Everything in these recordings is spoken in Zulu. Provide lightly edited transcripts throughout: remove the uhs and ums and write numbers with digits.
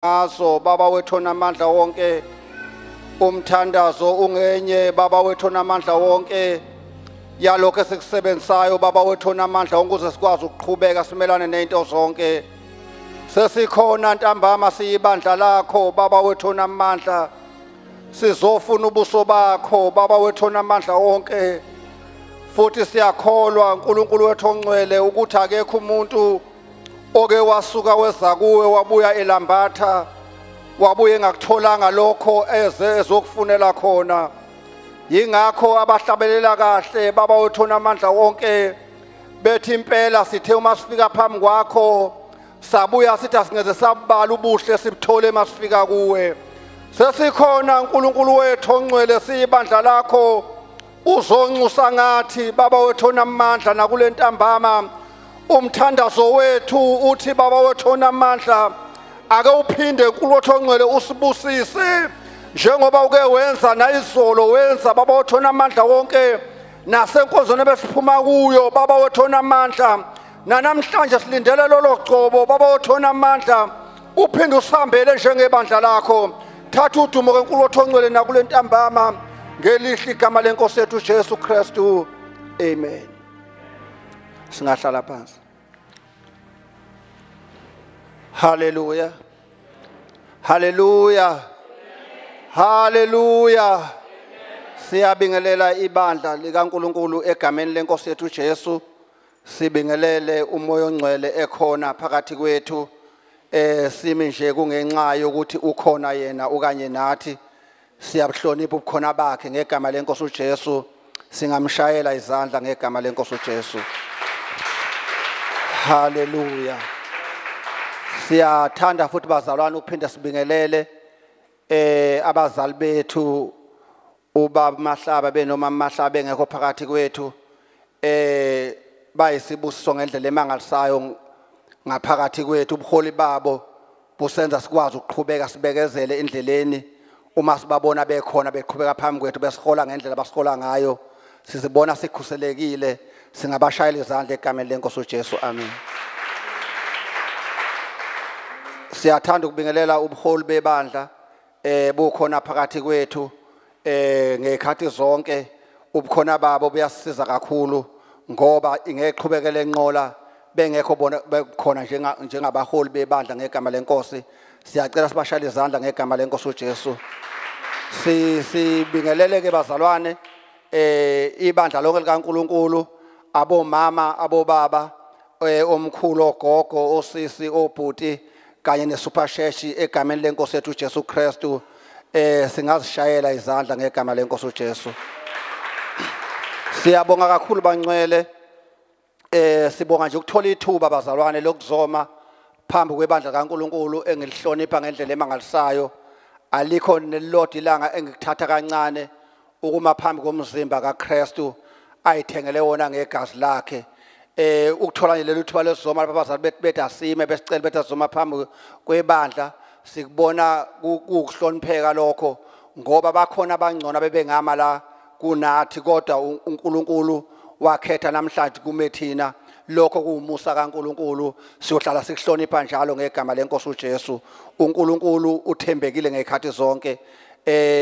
ngaso baba wethu onamandla wonke umthandazo ungenye baba wethu onamandla wonke yalokho esikusebenzayo baba wethu onamandla wonke ukuze sikwazi ukuqhubeka simelane nezinto zonke sesikhona ntambama siyibandla lakho baba wethu onamandla sizofuna ubuso bakho baba wethu onamandla wonke futhi siyakholwa uNkulunkulu wethu ongcwele ukuthi akekho umuntu oke wasuka weza kuwe wabuya elambatha wabuye ngakutholanga lokho ezokufunela khona yingakho abahlabelela kahle baba wethu onamandla wonke bethi impela sithe uma sifika phambi kwakho sabuya sithi asingeze sabala ubuhle sibuthole masifika kuwe sesikhona uNkulunkulu wethu ongcwele siyibandla lakho uzoncusa ngathi baba wethu onamandla nakule ntambama umthandazo wethu uthi baba wethu onamandla ake uphinde uNkulunkulu wethu ongcwele usibusise njengoba uke wenza nayizolo wenza baba wethu onamandla wonke nasenkonzweni besiphuma kuyo baba wethu onamandla namhlanje silindele lolo gcobo baba wethu onamandla uphinde usihambele njengebandla lakho thatha udumo keNkulunkulu wethu ongcwele nakule ntambama ngelihle igama lenkosi yethu Jesu Kristu amen singahlala phansi haleluya haleluya haleluya siyabingelela ibandla likaNkulunkulu egameni lenkosi yethu Jesu sibingelele umoya ongcwele ekhona phakathi kwethu simi nje kungenxa yokuthi ukhona yena okanye nathi siyabuhlonipha ubukhona bakhe ngegama lenkosi uJesu singamshayela izandla ngegama lenkosi uJesu haleluya siyathanda futhi bazalwane ukuphinda sibingelele abazali bethu ubaba Mahlaba benoma Mahlaba bengekho phakathi kwethu bayisibusiso ngendlela emangalisayo ngaphakathi kwethu ubuholi babo busenza sikwazi ukuqhubeka sibekezele endleleni uma sibabona bekhona beqhubeka phambi kwethu besihola ngendlela basihola ngayo sizibona sikhuselekile singabashayela izandla egameni lenkosi uJesu amen siyathanda ukubingelela ubuholi bebandla bukhona phakathi kwethu ngekhathi zonke ubukhona babo buyasisiza kakhulu ngoba ingeqhubekele enqola bengekho bona bekhona njengabaholi bebandla ngegama lenkosi siyacela sibashayele izandla ngegama lenkosi uJesu sibingelele ke bazalwane ibandla lonke likaNkulunkulu abomama abobaba omkhulu ogogo osisi obhuti kanye nesupersheshi egameni lenkosi yethu Jesu Kristu singazishayela izandla ngegama lenkosi uJesu siyabonga kakhulu bangcwele sibonga nje ukuthola ithuba bazalwane lokuzoma phambi kwebandla kaNkulunkulu engilihlonipha ngendlela emangalisayo alikho nelilodwa ilanga engikuthatha kancane ukuma phambi komzimba kaKristu ayithengele wona ngegazi lakhe ukuthola nje lelo thuba lesizoma abazali bethi asime besicela bethi azoma phambi kwebandla sikubona ukuhlonipheka lokho ngoba bakhona abangcona bebengama la kunathi kodwa uNkulunkulu wakhetha namhlanje kumethina lokho kuumusa kaNkulunkulu siyohlala sikuhlonipha njalo ngegama lenkosi uJesu uNkulunkulu uthembekile ngekhathi zonke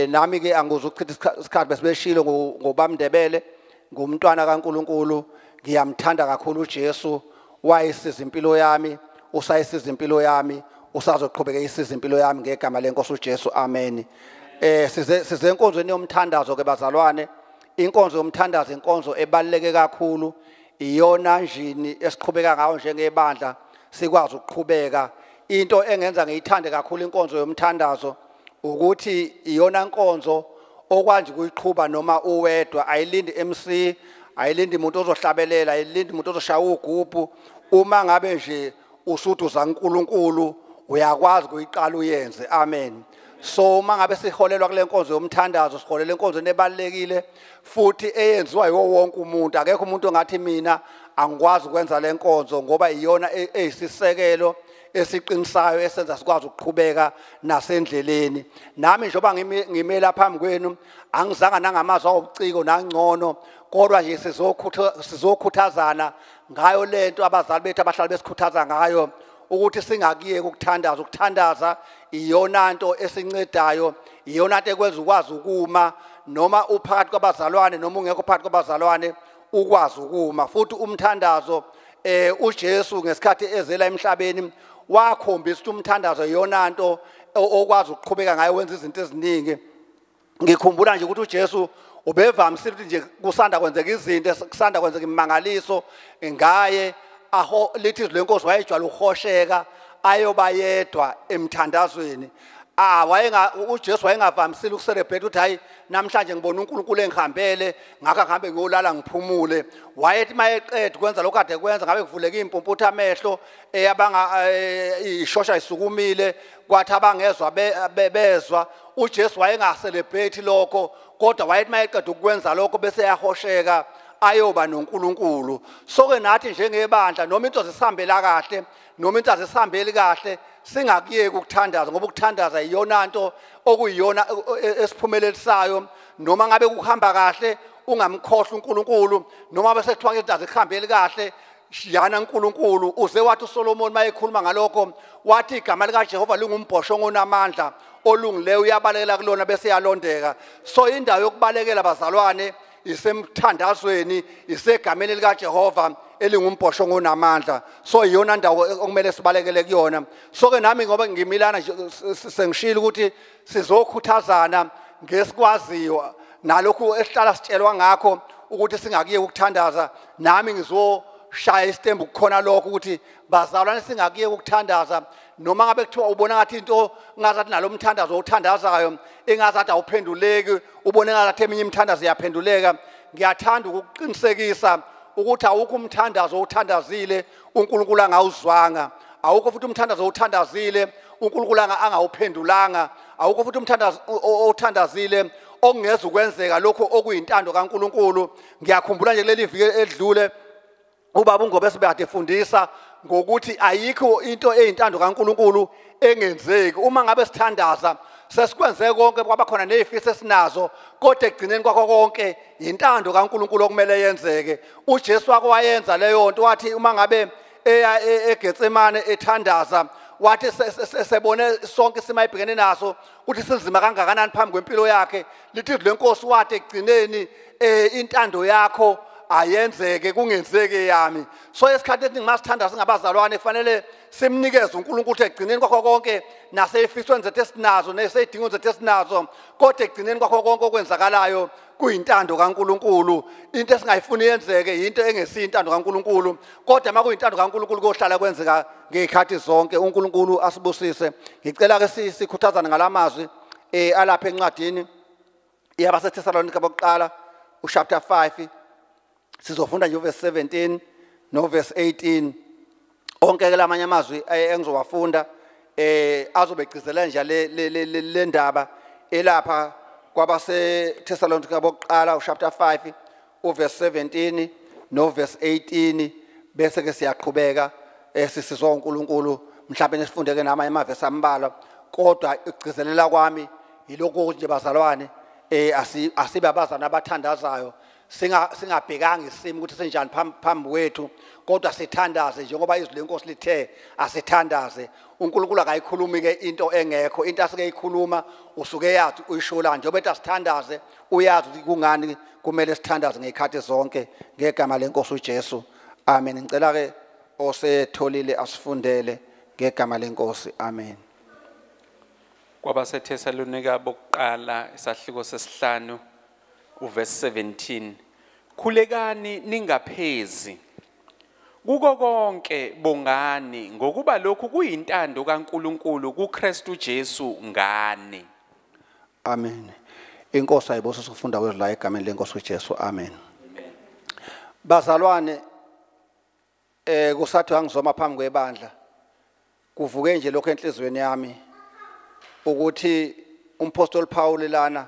nami ke angizukuchitha isikhathi besibeshilo ngobaba Ndebele ngumntwana kaNkulunkulu ngiyamthanda kakhulu uJesu wayisiza impilo yami usayisiza impilo yami usazoqhubeka isiza impilo yami ngegama lenkosi uJesu amen size enkonzweni yomthandazo ke bazalwane inkonzo yomthandazo inkonzo ebaluleke kakhulu iyona njini esiqhubeka ngayo njengebandla sikwazi ukuqhubeka into engenza ngiyithande kakhulu inkonzo yomthandazo ukuthi iyona nkonzo okwanje kuyiqhubha noma uwedwa ayilindi MC ayilindi umuntu ozohlabelela ayilindi umuntu ozoshaya ugubhu uma ngabe nje usuthu zaNkulunkulu uyakwazi kuyiqala uyenze amen so uma ngabe siholelwa kule nkonzo yomthandazo siholela inkonzo ebalekile futhi eyenziwa yiwo wonke umuntu akekho umuntu ongathi mina angikwazi ukwenza le nkonzo ngoba iyona eyisisekelo esiqinisayo esenza sikwazi ukuqhubeka nasendleleni nami njengoba ngimela phambi kwenu angizanga nangamazwi awubuciko nangcono kodwa nje sizokhuthazana ngayo lento abazali bethu abahlala besikhuthaza ngayo ukuthi singakiyeki ukuthandaza. Ukuthandaza iyona nto esincedayo, iyona nto ekwenza ukwazi ukuma noma uphakathi kwabazalwane noma ungekho phakathi kwabazalwane ukwazi ukuma. Futhi umthandazo uJesu ngesikhathi ezela emhlabeni wakhombisa ukuthi umthandazo iyona nto okwazi ukuqhubeka ngayo wenza izinto eziningi. Ngikhumbula nje ukuthi uJesu ubevamisile ukuthi nje kusanda kwenzeka izinto, kusanda kwenzeka imangaliso ngaye lithi izwi lenkosi wayejwayele ukuhosheka ayoba yedwa emthandazweni. uJesu wayengavamisile ukuselebrate ukuthi hayi namhlanje ngibona uNkulunkulu engihambele ngakho ngihambe ngiyolala ngiphumule. Wayethi mayeqeda kwenza lokho kade kwenza ngabe kuvuleka impumputhe amehlo ishosha isukumile kwathi abangezwa bezwa. uJesu wayengaselebrate lokho kodwa wayethi mayeqeda ukwenza lokho bese yahosheka ayoba noNkulunkulu. Soke nathi njengebandla noma into zisihambela kahle noma into azisihambeli kahle singakuyeki ukuthandaza ngoba ukuthandaza iyona nto okuyiyona esiphumelelisayo. Noma ngabe kuhamba kahle ungamkhohlwa uNkulunkulu noma bese kuthiwa into azihambeli kahle yana uNkulunkulu. Uze wathi uSolomon mayekhuluma ngalokho wathi igama likaJehova lingumbhosho onamandla olungileyo uyabalekela kulona bese yalondeka. So indawo yokubalekela bazalwane isemthandazweni isegameni likaJehova elingumbhosho onamandla. So iyona ndawo okumele sibalekele kuyona. So ke nami ngoba ngimilana sengishilo ukuthi sizokhuthazana ngesikwaziyo nalokho esihlala sitshelwa ngakho ukuthi singakuyeki ukuthandaza. Nami ngizoshaya istembu kukhona lokho ukuthi bazalwane singakuyeki ukuthandaza noma ngabe kuthiwa ubona ngathi into ngazathi nalomthandazo othandazayo engazathi awuphenduleki, ubone ngathi eminye imithandazo iyaphenduleka. Ngiyathanda ukuqinisekisa ukuthi awukho umthandazo othandazile uNkulunkulu angawuzwanga, awukho futhi umthandazo othandazile uNkulunkulu angawuphendulanga, awukho futhi umthandazo othandazile okungeza ukwenzeka lokho okuyintando kaNkulunkulu. Ngiyakhumbula nje kuleli viki edlule ubaba uNgobese bekade efundisa ngokuthi ayikho into eyintando kaNkulunkulu engenzeki. Uma ngabe sithandaza sesikwenze konke kwaba khona nezifiso esinazo kodwa egcineni kwakho konke intando kaNkulunkulu okumele yenzeke. uJesu wakwayenza leyo nto wathi uma ngabe eya eGetsemane ethandaza wathi sebone sonke isimo ayibhekene naso ukuthi sinzima kangakanani phambi kwempilo yakhe lithi izwi lenkosi wathi egcineni intando yakho ayenzeke kungenzeke yami. So esikhathi esiningi masithandaza singabazalwane kufanele simnikeze uNkulunkulu ukuthi egcineni kwakho konke naseyifisweni zethu esinazo neseyidingo zethu esinazo kodwa egcineni kwakho konke okwenzakalayo kuyintando kaNkulunkulu. Into esingayifuni yenzeke into engesiyintando kaNkulunkulu kodwa makuyintando kaNkulunkulu kohlala kwenzeka ngezikhathi zonke. uNkulunkulu asibusise. Ngicela ke sikhuthazane ngalamazwi alapha encwadini yabaseThesalonika bokuqala chapter 5 sizofunda nje verse 17 no verse 18. Onke ke lamanye amazwi engizowafunda azobegcizelela nje le ndaba elapha kwabaseThesalonika bokuqala chapter 5 verse 17 no verse 18 bese ke siyaqhubeka sisizwa uNkulunkulu mhlawumbe nesifundeke namanye amavesi ambalwa kodwa igcizelela kwami yilokho nje bazalwane asibe abazana abathandazayo singabhekanga isimo ukuthi senjani phambi kwethu kodwa sithandaze njengoba izwi lenkosi lithe asithandaze. uNkulunkulu akayikhulumi ke into engekho, into asike ikhuluma usuke yazi uyishola njengoba ethi asithandaze uyazi ukuthi kungani kumele sithandaze ngezikhathi zonke ngegama lenkosi uJesu. Amen. Ngicela ke osetholile asifundele ngegama lenkosi. Amen. KwabaseThesalonika bokuqala isahluko sesihlanu uverse 17. Khulekani ningaphezi kuko konke bongani ngokuba lokhu kuyintando kaNkulunkulu kuKristu Jesu ngani. Amen. Inkosi ayibose sifunda kwezwi la egameni lenkosi uJesu. Amen. Bazalwane kusathi angizoma phambi kwebandla kuvuke nje lokho enhlizweni yami ukuthi umpostoli Paul lana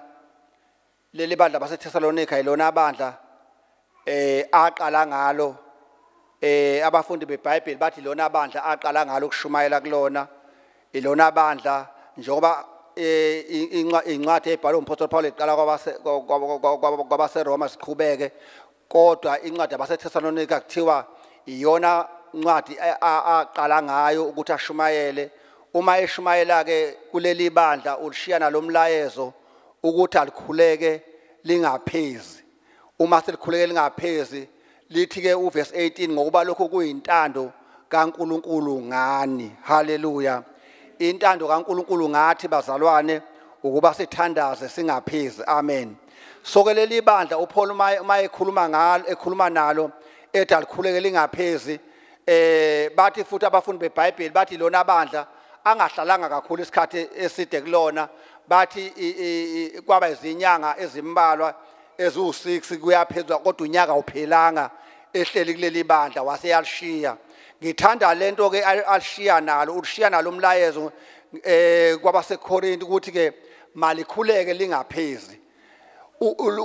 leli bandla baseThesalonika yilona abandla aqala ngalo abafundi beBhayibheli bathi lona abandla aqala ngalo ukushumayela kulona ilona abandla njengoba incwadi ebhalwe umpostoli Paul eqala kwabaseRoma siqhubeke kodwa incwadi yabaseThesalonika kuthiwa iyona ncwadi aqala ngayo ukuthi ashumayele uma eshumayela ke kuleli bandla ulishiya nalomlayezo ukuthi alikhuleke lingaphezi uma selikhuleke lingaphezi lithi ke uverse 18 ngokuba lokho kuyintando kaNkuluNkulu ngani haleluya intando kaNkuluNkulu ngathi bazalwane ukuba sithandaze singaphezi amen so ke leli bandla uPaul uma ekhuluma nalo ethi alikhuleke lingaphezi bathi futhi abafundi beBhayibheli bathi lona bandla angahlalanga kakhulu isikhathi eside kulona bathi kwaba izinyanga ezimbalwa ezu6 kuyaphezulu kodwa unyaka uphelanga ehleli kuleli bandla waseyalishiya ngithanda lento ke alishiya nalo ulishiya nalo umlayezo kwabaseKorinti ukuthi ke malikhuleke lingaphezi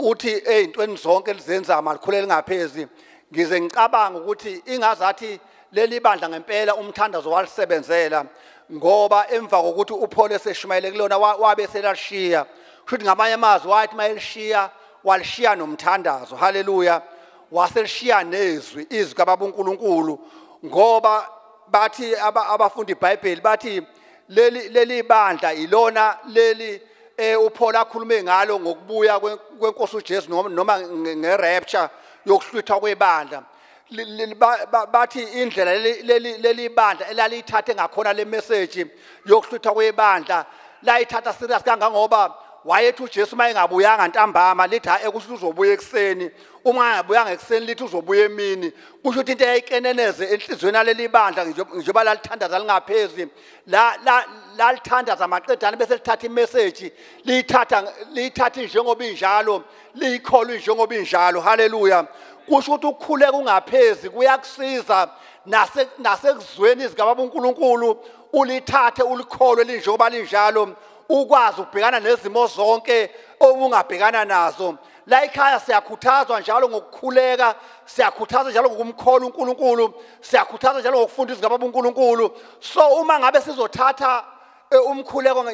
uthi ezintweni zonke lizenza malikhuleke lingaphezi ngize ngicabanga ukuthi ingazathi leli bandla ngempela umthandazo walisebenzela ngoba emva kokuthi uPaul eseshumayele kulona wabe selalishiya futhi ngamanye amazwi wathi mayelishiya walishiya nomthandazo haleluya waselishiya nezwi izwi kaBabuNkulunkulu ngoba bathi abafundi iBhayibheli bathi leli bandla ilona leli uPaul akhulume ngalo ngokubuya kwenkosi uJesu noma ngerapture yokuhlwithwa kwebandla bathi indlela leli bandla elalithathe ngakhona le message yokuhlwithwa kwebandla layithatha serious kangangoba wayethi uJesu mayengabuyanga ntambama lithi ekuthi uzobuya ekseni uma engabuyanga ekseni lithi uzobuya emini kusho ukuthi into eyayikeneneze enhlizweni yaleli bandla njengoba lalithandaza lingaphezi lalithandaza amaqedana bese lithatha imessage liyithatha njengoba injalo liyikholwa njengoba injalo haleluya kusho ukuthi ukukhuleka ungaphezi kuyakusiza nasekuzweni izikaBabuNkulunkulu ulithathe ulikholwe linjengoba linjalo ukwazi ukubhekana nezimo zonke obungabhekana nazo la ekhaya siyakhuthazwa njalo ngokukhuleka siyakhuthazwa njalo ngokumkhola uNkulunkulu siyakhuthazwa njalo ngokufunda izikaBabuNkulunkulu so uma ngabe sizothatha umkhuleko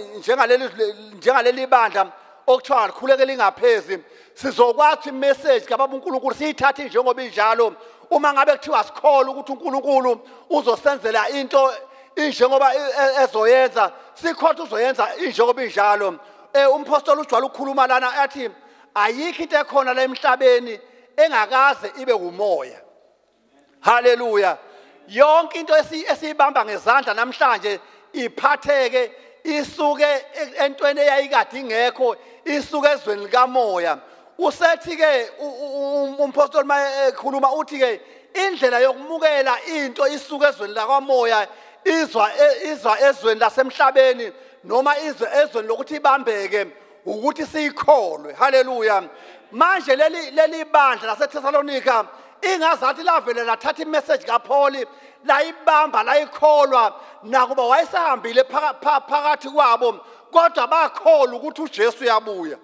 njengaleli bandla okuthiwa alikhuleke lingaphezi sizokwathi imessage kaBabuNkulunkulu siyithathe njengoba injalo uma ngabe kuthiwa sikholwa ukuthi uNkulunkulu uzosenzela into injengoba ezoyenza sikhothi uzoyenza injengoba injalo umpostoli ujwayele ukukhuluma lana athi ayikho into ekhona la emhlabeni engakaze ibe umoya haleluya yonke into esiyibamba ngezandla namhlanje iphatheke isuke entweni eyayikade ingekho isuke ezweni likamoya usethi ke umpostoli mayekhuluma uthi ke indlela yokumukela into isuke ezweni lakamoya izwa ezweni lasemhlabeni noma izwe ezweni lokuthi ibambeke ukuthi siyikholwe haleluya manje leli bandla laseThesalonika ingazathi lavele lathatha imessage kaPaul layibamba layikholwa nakuba wayesahambile phakathi kwabo kodwa bakholwa ukuthi uJesu uyabuya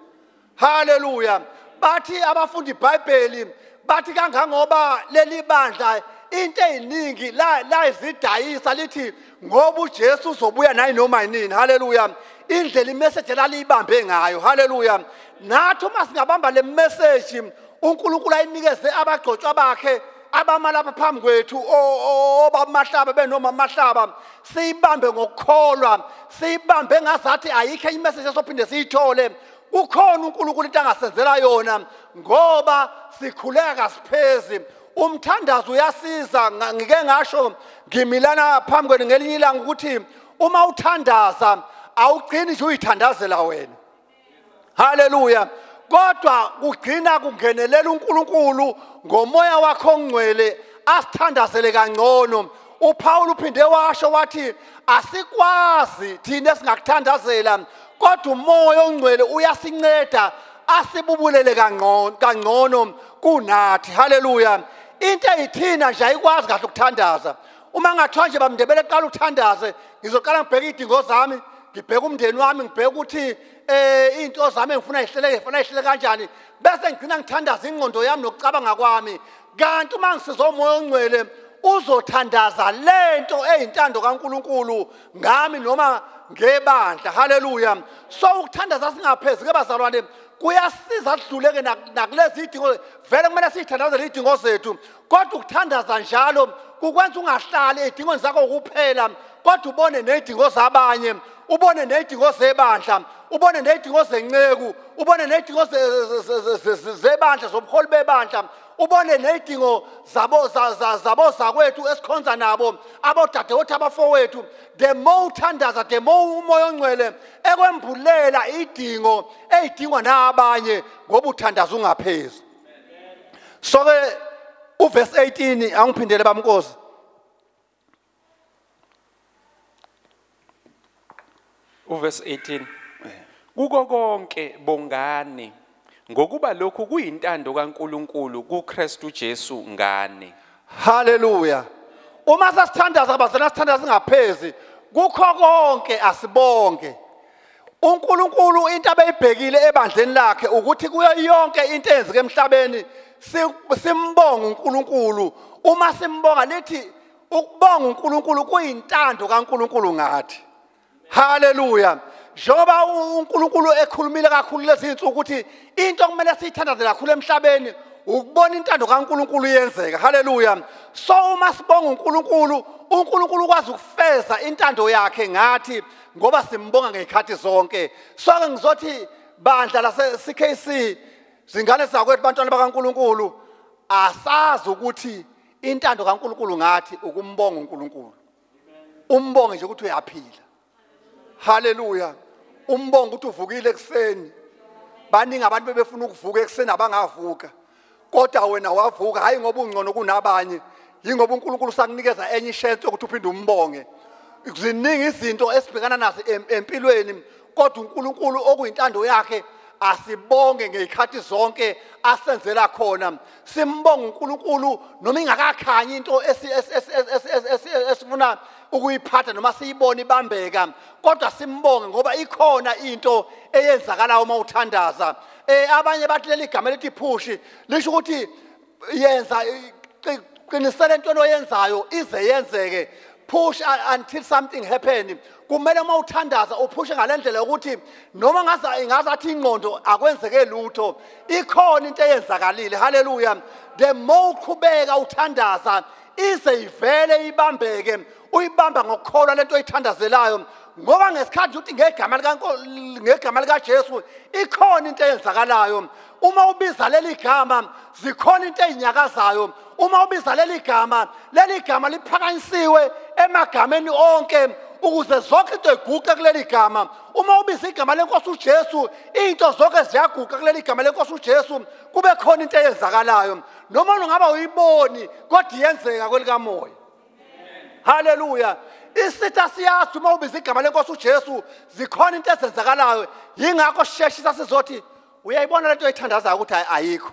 haleluya bathi abafundi iBhayibheli bathi kangangoba leli bandla into eziningi la izidayisa lithi ngoba uJesu uzobuya nayi noma yini haleluya indlela imessage lalibambe ngayo haleluya nathi uma singabamba le message uNkulunkulu ayinikeze abagcotshwa bakhe abama lapha phambi kwethu obamahlaba benoma amahlaba siyibambe ngokukholwa siyibambe ngazathi ayikho imessage esophinde siyithole ukhona uNkulunkulu into angasenzela yona ngoba sikhuleka kasiphezi umthandazo uyasiza ngike ngasho ngimilana phambi kwenu ngelinye ilanga ukuthi uma uthandaza awugcini nje uyithandazela wena haleluya kodwa kugcina kungenelela uNkulunkulu ngomoya wakhe ongcwele asithandazele kangcono uPaul uphinde washo wathi asikwazi thina singakuthandazela kodwa umoya ongcwele uyasinceda asibubulele kangcono kunathi haleluya into eyithina nje ayikwazi kahle ukuthandaza uma ngathiwa nje bamndebele qala ukuthandaze ngizoqala ngibheke idingo zami ngibheke umndeni wami ngibheke ukuthi into zami engifuna ihlele kanjani bese ngigcina ngithandaza ingqondo yami nokucabanga kwami kanti uma ngisizo umoya ongcwele uzothandaza lento eyintando kaNkulunkulu ngami noma ngebandla haleluya so ukuthandaza singaphezulu ke bazalwane kuyasiza sidluleke nakulezi idingo vele kumele sithandazele idingo zethu kodwa ukuthandaza njalo kukwenza ungahlali ezidingweni zakho kuphela kodwa ubone nezidingo zabanye, ubone nezidingo zebandla, ubone nezidingo zenceku, ubone nezidingo zebandla zobuholi bebandla, ubone nezidingo zabo zakwethu esikhonza nabo, abodadewethu abafowethu. The more uthandaza, the more umoya ongcwele ekwembulela idingo ezidingwa nabanye ngoba uthandaza ungaphezulu. So ke uverse 18 angiphindele bamnkosi. Uverse 18. Kuko konke bongani ngokuba lokhu kuyintando kaNkuluNkulu kuKristu Jesu ngani. Hallelujah. Uma sasithandaza abazalwane sithandaza singaphezi kukho konke asibonke. uNkulunkulu into abeyibhekile ebandleni lakhe ukuthi kuyo yonke into eyenzeke emhlabeni simbonga uNkulunkulu. Uma simbonga lithi ukubonga uNkulunkulu kuyintando kaNkulunkulu ngathi. Hallelujah. Njengoba uNkulunkulu ekhulumile kakhulu lezi zinsuku ukuthi into okumele siyithandaze kakhulu emhlabeni ukubona intando kaNkulunkulu iyenzeka. Hallelujah. So uma sibonga uNkulunkulu, uNkulunkulu ukwazi ukufeza intando yakhe ngathi ngoba simbonga ngezikhathi zonke. So ke ngizothi bandla la 𝐾C zingane zakwethu bantwana bakaNkulunkulu asazi ukuthi intando kaNkulunkulu ngathi ukumbonga uNkulunkulu. Umbonge nje ukuthi uyaphila. Hallelujah. Umbonga ukuthi uvukile ekseni. Baningi abantu bebefuna ukuvuka ekseni abangavuka. Kodwa wena wavuka hayi ngoba ungcono kunabanye, yingoba uNkulunkulu sakunikeza enye chance ukuthi uphinde umbonge. Ziningi izinto esibhekana nazo empilweni, kodwa uNkulunkulu okuyintando yakhe asibonge ngezikhathi zonke asenzela khona. Simbonga uNkulunkulu noma ingakakhanyi into esifuna ukuyiphatha noma siyibone ibambeka, kodwa simbonge ngoba ikhona into eyenzakalayo uma uthandaza. Abanye bathi leli gama lithi push lisho ukuthi yenza qinisela into oyenzayo ize yenzeke. Push until something happen. Kumele uma uthandaza uphushe ngalendlela ukuthi noma ngazathi ingqondo akwenzeke lutho, ikhona into eyenzakalile. Hallelujah. The more uqhubeka uthandaza ize ivele ibambeke, uyibamba ngokukholwa lento oyithandazelayo ngoba ngesikhathi uthi ngegama likaJesu ikhona into eyenzakalayo. Uma ubiza leli gama zikhona into ezinyakazayo. Uma ubiza leli gama liphakanyisiwe emagameni onke ukuze zonke into eguqe kuleli gama. Uma ubiza igama lenkosi uJesu into zonke ziyaguqa kuleli gama lenkosi uJesu, kube khona into eyenzakalayo noma ungaba uyiboni kodwa iyenzeka kwelikamoya. Hallelujah. Isitha siyazi uma ubiza igama lenkosi uJesu zikhona into ezenzakalayo. Yingakho sisheshisa sizothi uyayibona lento oyithandazayo ukuthi ayikho.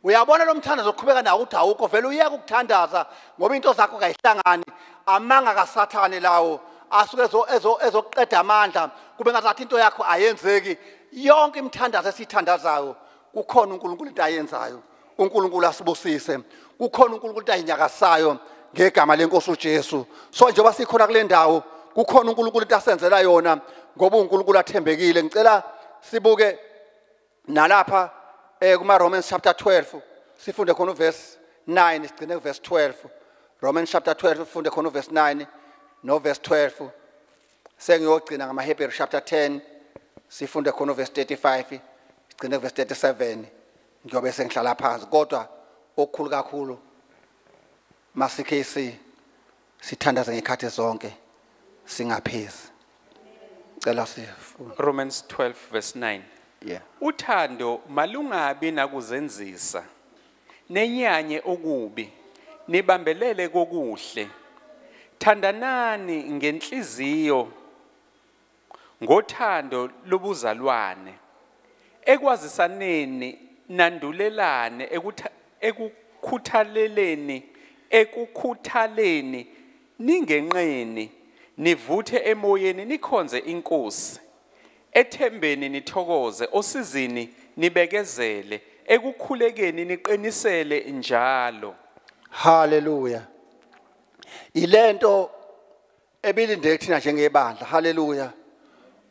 Uyabona lo mthandazo oqhubeka nawo ukuthi awukho, vele uyeke ukuthandaza ngoba into zakho kayihlangani. Amanga kaSathane lawo asuke ezoqeda amandla kube ngazathi into yakho ayenzeki. Yonke imithandazo esithandazayo kukhona uNkulunkulu into ayenzayo. uNkulunkulu asibusise. Kukhona uNkulunkulu into ayinyakasayo ngegama lenkosi uJesu. So njengoba sikhona kule ndawo kukhona uNkulunkulu into asenzela yona ngoba uNkulunkulu athembekile. Ngicela sibuke nalapha kuma Romans chapter 12 sifunde khona uverse 9 sigcine uverse 12. Romans chapter 12 sifunde khona uverse 9 no verse 12. Sengiyogcina ngama Hebrew chapter 10 sifunde khona uverse 35 sigcine uverse 37. Ngiyobe sengihlala phansi kodwa okukhulu kakhulu 𝑘C sithandaze ngekhathi zonke singaphezi. Cela sifunde Romans 12 verse 9. Yeah. Uthando malungabi nakuzenzisa, nenyanye okubi, nibambelele kokuhle. Thandanani ngenhliziyo ngothando lobuzalwane. Ekwazisaneni nandulelane ekukhuthaleni ningenqeni, nivuthe emoyeni nikhonze inkosi. Ethembeni nithokoze, osizini nibekezele, ekukhulekeni niqinisele njalo. Hallelujah. Ilento ebilindele thina njengebandla. Hallelujah.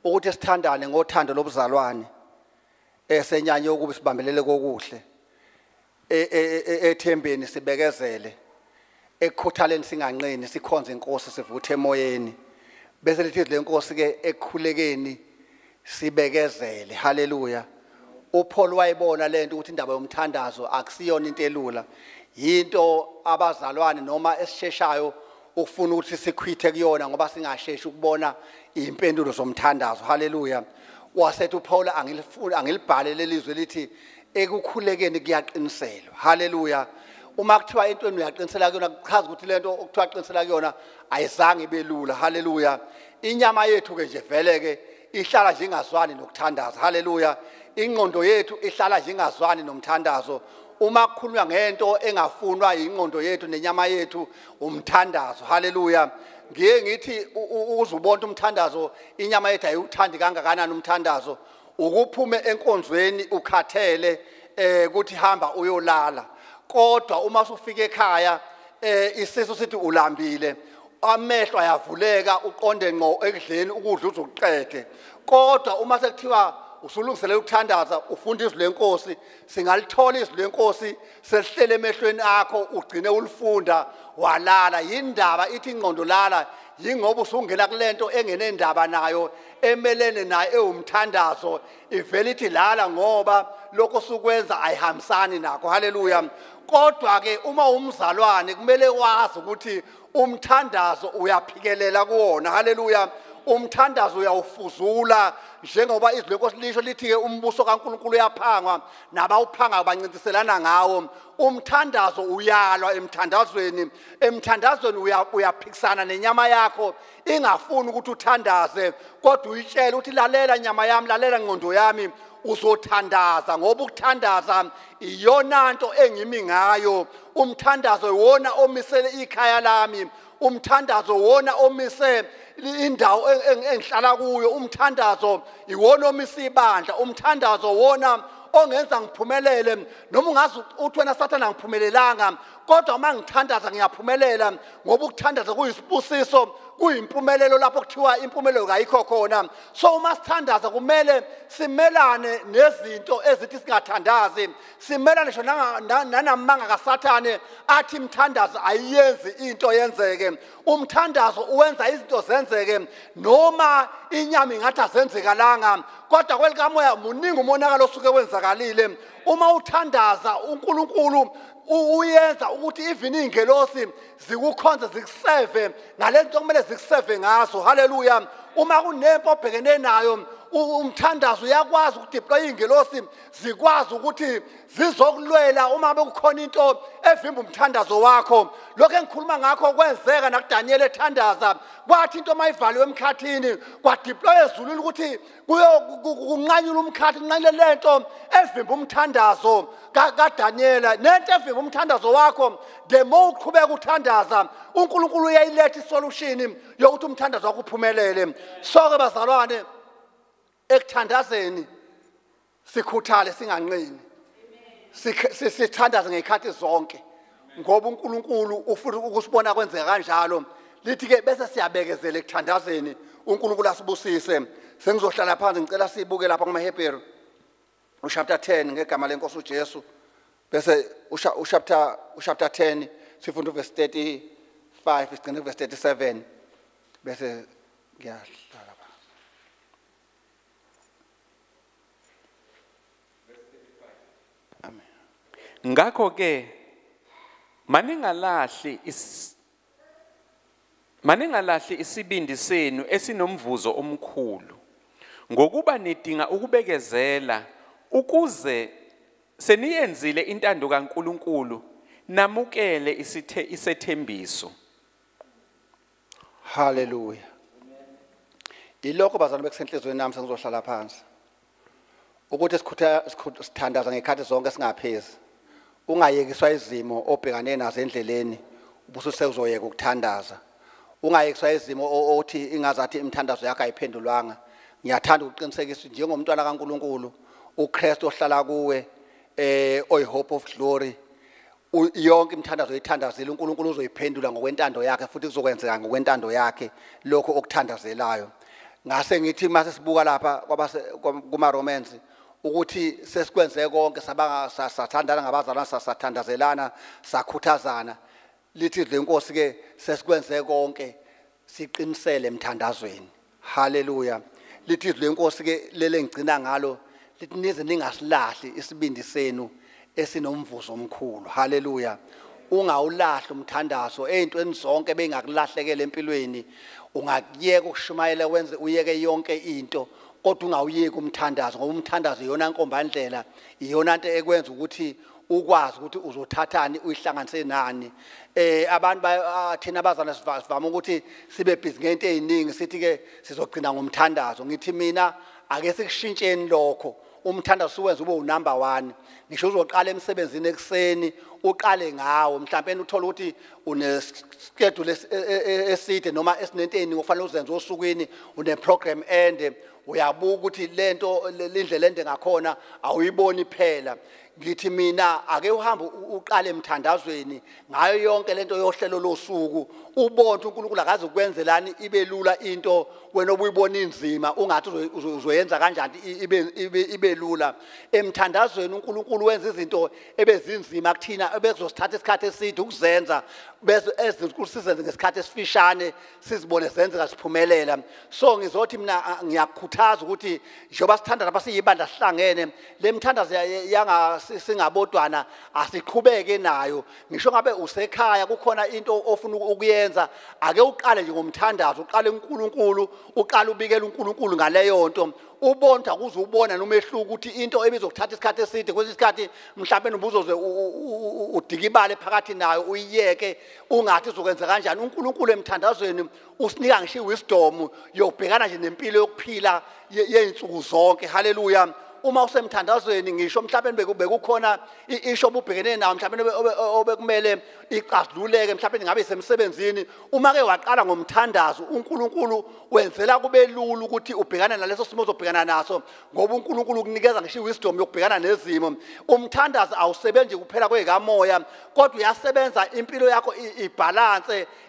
Ukuthi sithandane ngothando lobuzalwane. Esenyanye ukuba sibambelele kokuhle. Ethembeni sibekezele. ekukhuthaleni singanqeni sikhonze inkosi sivuthe emoyeni bese lithi le nkosi ke ekukhulekeni sibekezele haleluya uPaul wayibona lento ukuthi indaba yomthandazo akusiyona into elula yinto abazalwane noma esisheshayo ukufuna ukuthi sikhwithe kuyona ngoba singasheshi ukubona impendulo zomthandazo haleluya wasethi uPaul angilibhale lelizwe lithi ekukhulekeni kuyaqiniselwa haleluya uma kuthiwa intweni uyaqinisela kuyona kuchaza ukuthi lento okuthiwa aqinisela kuyona ayizange ibelula haleluya inyama yethu ke nje vele ke ihlala nje ingazwani nokuthandaza haleluya ingqondo yethu ihlala nje ingazwani nomthandazo uma kukhulunywa ngento engafunwa ingqondo yethu nenyama yethu umthandazo haleluya ngiye ngithi uzubona umthandazo inyama yethu ayiwuthandi kangakanani umthandazo ukuphume enkonzweni ukhathele ukuthi hamba uyolala kodwa uma usufika ekhaya isiso sithi ulambile amehlo ayavuleka uqonde ngqo ekudleni ukudla uzuqede kodwa uma sekuthiwa usulungiselela ukuthandaza ufunda izwi lenkosi singalithola izwi lenkosi selihlele emehlweni akho ugcine ulifunda walala yindaba ithi ingqondo lala yingoba usungena kulento engenendaba nayo emelene naye ewumthandazo ivele ithi lala ngoba lokho sukwenza ayihambisani nakho haleluya kodwa ke uma umzalwane kumele wazi ukuthi umthandazo uyaphikelela kuwona haleluya umthandazo uyawufuzula njengoba izwi lenkosi lisho lithi ke umbuso kaNkuluNkulu uyaphangwa nabawuphanga bancintiselana ngawo umthandazo uyalwa emthandazweni uyaphikisana nenyama yakho ingafuni ukuthi uthandaze kodwa uyitshela ukuthi lalela nyama yami lalela ngqondo yami uzothandaza ngoba ukuthandaza iyona nto engimi ngayo umthandazo iwona omisele ikhaya lami umthandazo wona omise indawo engihlala kuyo umthandazo iwona omisa ibandla umthandazo wona ongenza ngiphumelele noma ungazi uthi wena sathana ngiphumelelanga kodwa uma ngithandaza ngiyaphumelela ngoba ukuthandaza kuyisibusiso kuyimpumelelo lapho kuthiwa impumelelo kayikho khona so uma sithandaza kumele simelane nezinto ezithi singathandazi simelane ngisho nanamanga kaSathane athi imthandazo ayiyenzi into yenzeke umthandazo uwenza izinto zenzeke noma inyama ingathi azenzekalanga kodwa kwelikamoya muningi umonakalo osuke wenzakalile uma uthandaza uNkulunkulu uyenza ukuthi even ingelosi zikukhonze zikuseve ngalento kumele zikuseve ngaso haleluya uma kunempo obhekene nayo umthandazo uyakwazi ukudeploy ingelosi zikwazi ukuthi zizokulwela uma bekukhona into evimba umthandazo wakho lokho engikhuluma ngakho kwenzeka nakuDaniel ethandaza kwathi into mayivaliwe emkhathini kwadeploy ezulwini ukuthi kunqanyula umkhathi kunqanyule lento evimba umthandazo kaDaniel nento evimba umthandazo wakho the more uqhubeka ukuthandaza uNkulunkulu uyayiletha isolution yokuthi umthandazo wakho uphumelele so ke bazalwane ekuthandazeni sikhuthale singanqeni sithandaze ngezikhathi zonke ngoba uNkulunkulu ufuna ukusibona kwenzeka kanjalo lithi ke bese siyabekezela ekuthandazeni uNkulunkulu asibusise sengizohlala phansi ngicela sibuke lapha kumaHebheru chapter 10 ngegama lenkosi uJesu bese chapter 10 sifunda verse 35 sigcine verse 37 bese ngiyahlala ngakho ke maningalahli isibindi senu esinomvuzo omkhulu ngokuba nidinga ukubekezela ukuze seniyenzile intando kaNkuluNkulu namukele isethembiso haleluya ilokho bazana bekusenhlizweni nami sengizohlala phansi ukuthi sithandaza ngekhathi zonke singaphezi ungayekiswa izimo obhekane nazo endleleni ubuse uzoyeka ukuthandaza ungayekiswa izimo othi ingazathi imthandazo yakhe ayiphendulwanga ngiyathanda ukuqinisekisa njengomntwana kaNkuluNkulu uKristu ohlala kuwe oyihope of glory yonke imthandazo oyithandazile uNkulunkulu uzoyiphendula ngokwentando yakhe futhi kuzokwenzeka ngokwentando yakhe lokho okuthandazelayo ngase ngithi mase sibuka lapha kuma-Romans ukuthi sesikwenze konke sathandana ngabazalwane sathandazelana sakhuthazana lithi le Nkosi ke sesikwenze konke siqinisele emthandazweni. Hallelujah. Lithi le Nkosi ke lele ngicina ngalo lithi nize ningasilahli isibindi senu esinomvuzo omkhulu. Hallelujah. Ungawulahla umthandazo ezintweni zonke bengakulahlekela empilweni. Ungakuyeka ukushumayela wenze uyeke yonke into kodwa ungawuyeki umthandazo ngoba umthandazo iyona nkombandlela iyona into ekwenza ukuthi ukwazi ukuthi uzothathani uyihlanganise nani. Abantu thina abazana sivama ukuthi sibe busy ngento eziningi sithi ke sizogcina ngomthandazo. Ngithi mina ake sikushintsheni lokho. Umthandazo uwenza ube unumber 1. Ngisho uzoqala emsebenzini ekseni uqale ngawo mhlawumbe uthola ukuthi une schedule eside noma esinenteni kufanele uzenze osukwini une program ende uyabuka ukuthi lento lindlela ende ngakhona awuyiboni phela. Ngithi mina ake uhambe uqale emthandazweni ngayo yonke lento yohlelo losuku ubone uNkulunkulu akaze ukwenzelani ibe lula into wena obuyibona inzima ungathi uzoyenza kanjani ibe lula. Emthandazweni uNkulunkulu wenza izinto ebezinzima kuthina ebezosithatha isikhathi eside ukuzenza bese ezinkulu sizenze ngesikhathi esifishane sizibone zenzeka siphumelela. So ngizothi mina ngiyakukhuthaza ukuthi njengoba sithanda lapha siyibandla sihlangene le mthandazo yanga singabodwana asiqhubeke nayo. Ngisho ngabe usekhaya kukhona into ofuna ukuyenza ake uqale nje ngomthandazo uqale uNkulunkulu uqale ubikele uNkulunkulu ngaleyo nto ubonta kuze ubona nomehluko ukuthi into ebizokuthatha isikhathi eside kwesinye isikhathi mhlawumbe ubuzoze udikibale phakathi nayo uyiyeke ungathi uzokwenza kanjani. uNkulunkulu emthandazweni usinika ngisho wisdom yokubhekana nje nempilo yokuphila yeinsuku zonke. Hallelujah. Uma usemthandazweni ngisho mhlawumbe bekukhona isho obubhekene nawo mhlawumbe obekumele ixazululeke mhlawumbe ngabe semsebenzini uma ke waqala ngomthandazo uNkulunkulu wenzela kube lula ukuthi ubhekana naleso simo ozobhekana naso ngoba uNkulunkulu ukunikeza ngisho wisdom yokubhekana nezimo. Umthandazo awusebenzi kuphela kwekamoya kodwa uyasebenza impilo yakho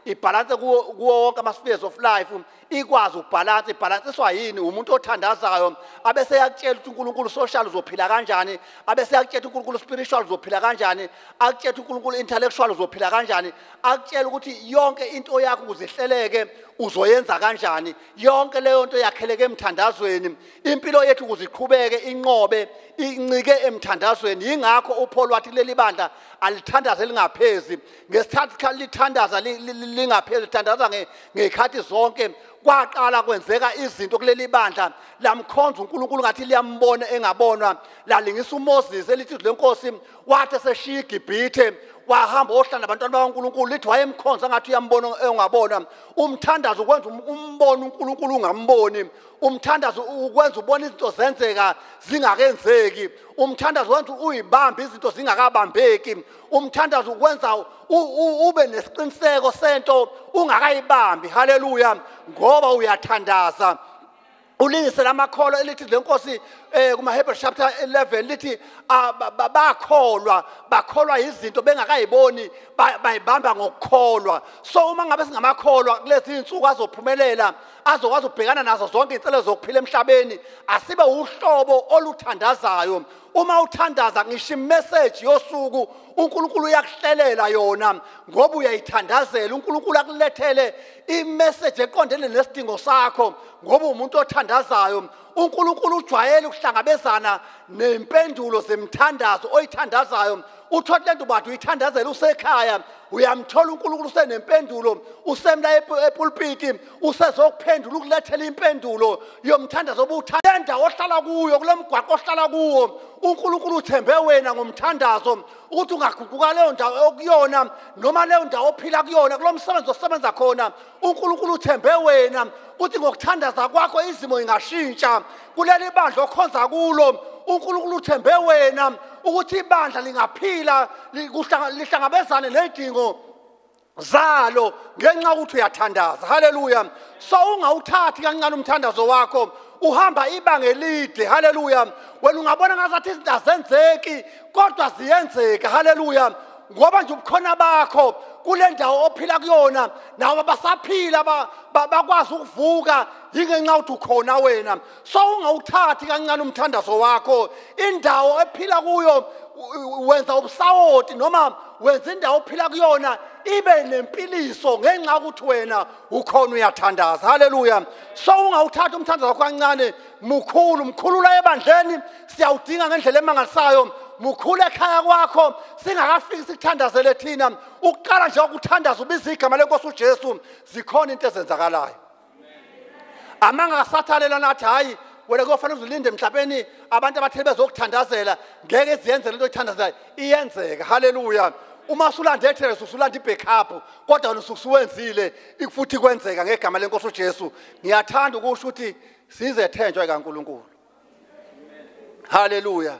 ibalance kuwo wonke ama-spheres of life ikwazi ukubalance. Ibalansiswa yini? Umuntu othandazayo abese yakutshela ukuthi uNkulunkulu social uzophila kanjani, abese yakutshela uNkulunkulu spiritual uzophila kanjani, akutshela uNkulunkulu intellectual uzophila kanjani, akutshela ukuthi yonke into yakho ukuzihleleke uzoyenza kanjani. Yonke leyo nto yakheleke emthandazweni. Impilo yethu ukuziqhubeke inqobe incike emthandazweni. Yingakho uPaul wathi leli bandla alithandaze lingaphezi. Ngesithathu lithandaza lingaphezi lithandaza ngekhathi zonke. Kwaqala kwenzeka izinto kuleli bandla lamkhonza uNkulunkulu ngathi liyambona engabonwa. Lalingisa uMoses elithi le Nkosi wathi seshiya iGibhithe wahamba ohlala nabantwana bakaNkulunkulu lithi wayemkhonza ngathi uyambona engabonwa. Umthandazo ukwenza umbone uNkulunkulu ungamboni. Umthandazo ukwenza ubona izinto zenzeka zingakenzeki. Umthandazo wenza uyibamba izinto zingakabambeki. Umthandazo ukwenza ube nesiqiniseko sento ungakayibambi. Hallelujah. Ngoba uyathandaza. Ulingise lamakholwa elithi le Nkosi kuma-Hebrew chapter 11 lithi bakholwa izinto bengakayiboni bayibamba ngokukholwa. So uma ngabe singamakholwa kulezi insuku azophumelela azokwazi ukubhekana nazo zonke izinhlelo zokuphila emhlabeni asibe uhlobo oluthandazayo. Uma uthandaza ngisho imessage yosuku uNkulunkulu uyakuhlelela yona ngoba uyayithandazela. uNkulunkulu akulethele imessage eqondene nesidingo sakho ngoba umuntu othandazayo. uNkulunkulu ujwayele ukuhlangabezana nempendulo zemthandazo oyithandazayo. Uthola lento bathi uyithandazela usekhaya uyamthola uNkulunkulu usenempendulo usemla epulpiti usezokuphendula ukulethela impendulo yomthandazo obuthanda ohlala kuyo kulomgwaqo ohlala kuwo. uNkulunkulu uthembe wena ngomthandazo ukuthi ungaguquka leyo ndawo okuyona noma leyo ndawo ophila kuyona kulomsebenzi osebenza khona. uNkulunkulu uthembe wena ukuthi ngokuthandaza kwakho izimo ingashintsha kuleli bandla okhonza kulo. uNkulunkulu uthembe wena ukuthi ibandla lingaphila lihlangabezane nezidingo zalo ngenxa ukuthi uyathandaza. Hallelujah. So ungawuthathi kancane umthandazo wakho uhamba ibanga elide. Hallelujah. Wena ungabona ngazathi izinto azenzeki kodwa ziyenzeka. Hallelujah. Ngoba nje ubukhona bakho kule ndawo ophila kuyona nawe basaphila bakwazi ukuvuka yingenxa ukuthi ukhona wena so ungawuthathi kancane umthandazo wakho indawo ephila kuyo wenza ubusawoti noma wenza indawo ophila kuyona ibe nempiliso ngenxa ukuthi wena ukhona uyathandaza haleluya so ungawuthatha umthandazo wakho kancane mkhulula ebandleni siyawudinga ngendlela emangalisayo mukhule ekhaya kwakho singakafiki sikuthandazele thina ukuqala nje ukuthandaza ubiza igama lenkosi uJesu zikhona into ezenzakalayo amanga asathalela nathi hayi wena kufanele uzilinde emhlabeni abantu abathile bezokuthandazela ngeke ziyenzele into oyithandazelayo iyenzeka haleluya uma usulanda ethele usulanda ibackup kodwa usuwenzile futhi kwenzeka ngegama lenkosi uJesu ngiyathanda ukusho ukuthi sizethenjwa kaNkulunkulu haleluya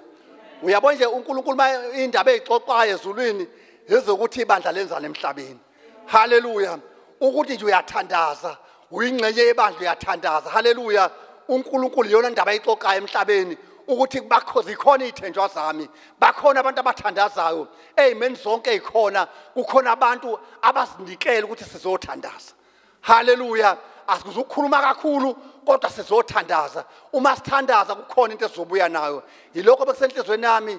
uyabona nje uNkulunkulu indaba ezixoxwayo ezulwini ezokuthi ibandla lenzana emhlabeni haleluya ukuthi nje uyathandaza uyingcenye yebandla uyathandaza haleluya uNkulunkulu yona indaba ezixoxayo emhlabeni ukuthi zikhona izithenjwa zami bakhona abantu abathandazayo amen zonke ikhona kukhona abantu abazinikele ukuthi sizothandaza haleluya asikuzukhuluma kakhulu kodwa sizothandaza uma sithandaza kukhona into ezobuya nayo yilokho bekusenhlizweni yami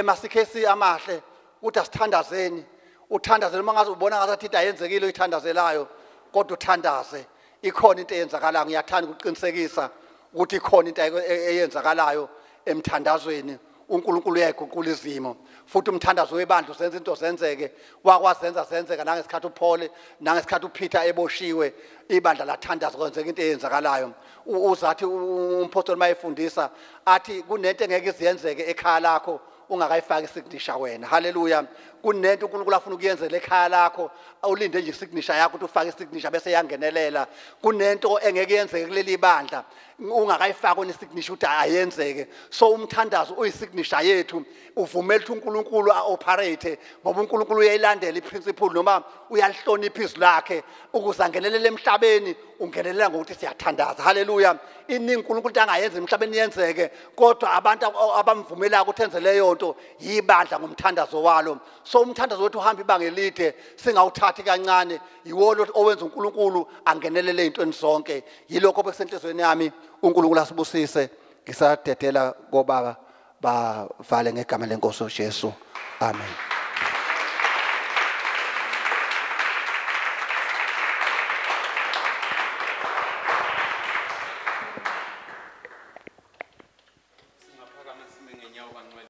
masikhesi amahle ukuthi asithandazeni uthandaze noma ngaze ubona ngathi into ayenzekile uyithandazelayo kodwa uthandaze ikhona into eyenzakalayo ngiyathanda ukuqinisekisa ukuthi ikhona into eyenzakalayo emthandazweni uNkulunkulu uyaguqula izimo futhi umthandazo webandla usenza into zenzeke wakwazenza zenzeka nangesikhathi uPaul nangesikhathi uPeter eboshiwe ibandla lathandaza kwenzeka into eyenzakalayo uzathi umpostoli mayefundisa athi kunento engeke iziyenzeke ekhaya lakho ungakayifaki isignature wena haleluya kunento uNkulunkulu afuna ukuyenzela ekhaya lakho awulinde nje isignature yakho ukuthi ufake isignature bese yangenelela kunento engeke yenzeke kuleli bandla ungakayifaki isignature ukuthi ayenzeke so umthandazo uyisignature yethu uvumela ukuthi uNkulunkulu aoperate ngoba uNkulunkulu uyayilandela iprinciple noma uyalihlonipha izwi lakhe ukuze angenelele emhlabeni ungenelela ngokuthi siyathandaza haleluya iningi uNkulunkulu angayenza emhlabeni yenzeke kodwa abantu abamvumela ukuthi enze leyo nto yibandla ngomthandazo walo so umthandazo wethu uhamba ibanga elide singawuthathi kancane yiwona owenza uNkulunkulu angenelele izintweni zonke yilokho besenhlizweni yami uNkulunkulu asibusise ngisadedela kobaba bavale ngegama lenkosi uJesu amen.